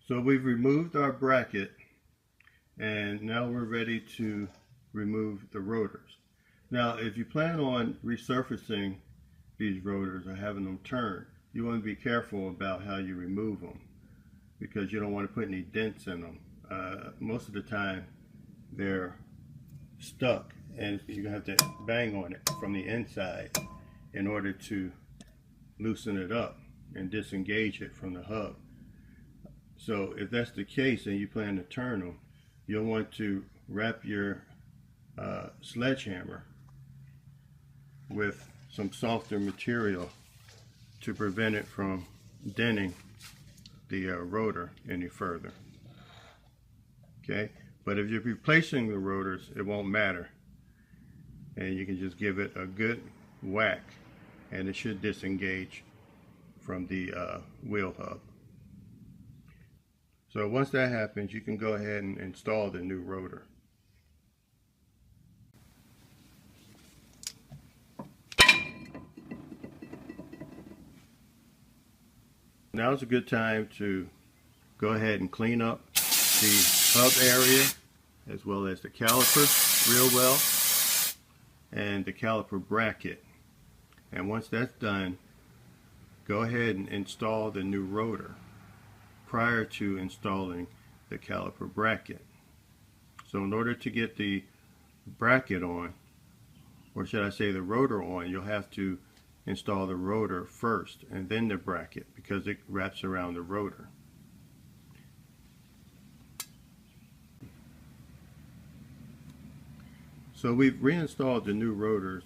So we've removed our bracket, and now we're ready to remove the rotors. Now, if you plan on resurfacing these rotors or having them turn, you want to be careful about how you remove them, because you don't want to put any dents in them. Most of the time they're stuck, and you're going to have to bang on it from the inside in order to loosen it up and disengage it from the hub. So if that's the case and you plan to turn them, you'll want to wrap your sledgehammer with some softer material to prevent it from denting the rotor any further. Okay, but if you're replacing the rotors, it won't matter, and you can just give it a good whack and it should disengage from the wheel hub. So once that happens, you can go ahead and install the new rotor. Now is a good time to go ahead and clean up the hub area as well as the caliper real well and the caliper bracket. And once that's done, go ahead and install the new rotor prior to installing the caliper bracket. So in order to get the bracket on, or should I say the rotor on, you'll have to install the rotor first and then the bracket, because it wraps around the rotor. So we've reinstalled the new rotors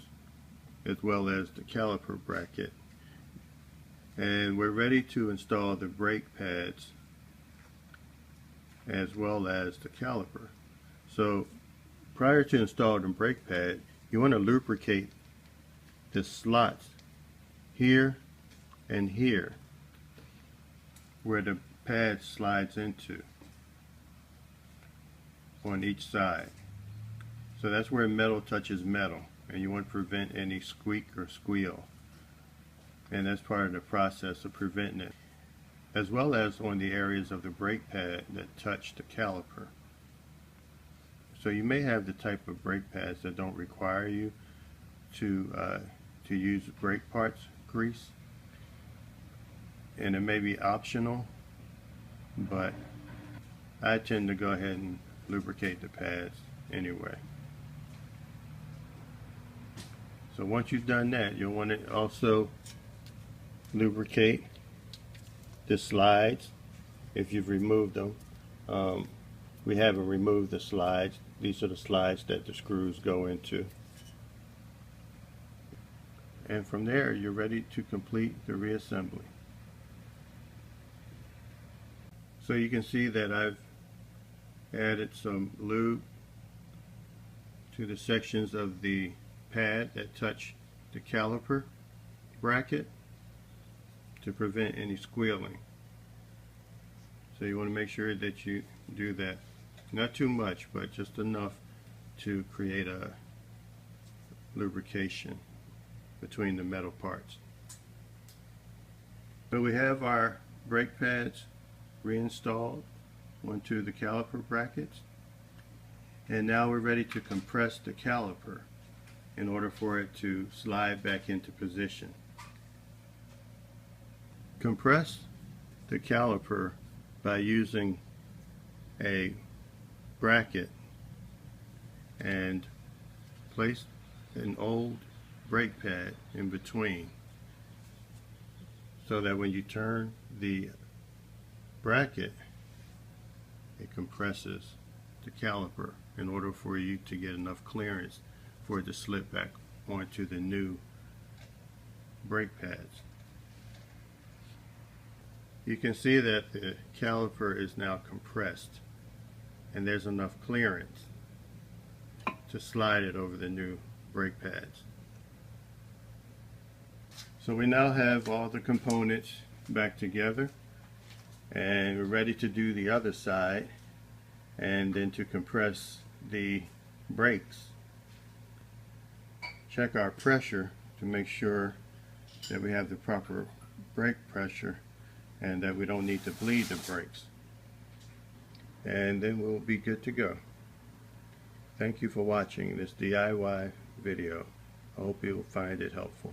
as well as the caliper bracket, and we're ready to install the brake pads as well as the caliper. So prior to installing the brake pad, you want to lubricate the slots here and here where the pad slides into on each side. So that's where metal touches metal, and you want to prevent any squeak or squeal, and that's part of the process of preventing it, as well as on the areas of the brake pad that touch the caliper. So you may have the type of brake pads that don't require you to use brake parts grease, and it may be optional, but I tend to go ahead and lubricate the pads anyway. So once you've done that, you'll want to also lubricate the slides if you've removed them. We haven't removed the slides. These are the slides that the screws go into. And from there, you're ready to complete the reassembly. So you can see that I've added some lube to the sections of the pad that touch the caliper bracket to prevent any squealing. So you want to make sure that you do that. Not too much, but just enough to create a lubrication between the metal parts. So we have our brake pads reinstalled onto the caliper brackets, and now we're ready to compress the caliper in order for it to slide back into position. Compress the caliper by using a bracket and place an old brake pad in between, so that when you turn the bracket, it compresses the caliper in order for you to get enough clearance for it to slip back onto the new brake pads. You can see that the caliper is now compressed, and there's enough clearance to slide it over the new brake pads. So we now have all the components back together, and we're ready to do the other side and then to compress the brakes. Check our pressure to make sure that we have the proper brake pressure and that we don't need to bleed the brakes. And then we'll be good to go. Thank you for watching this DIY video. I hope you'll find it helpful.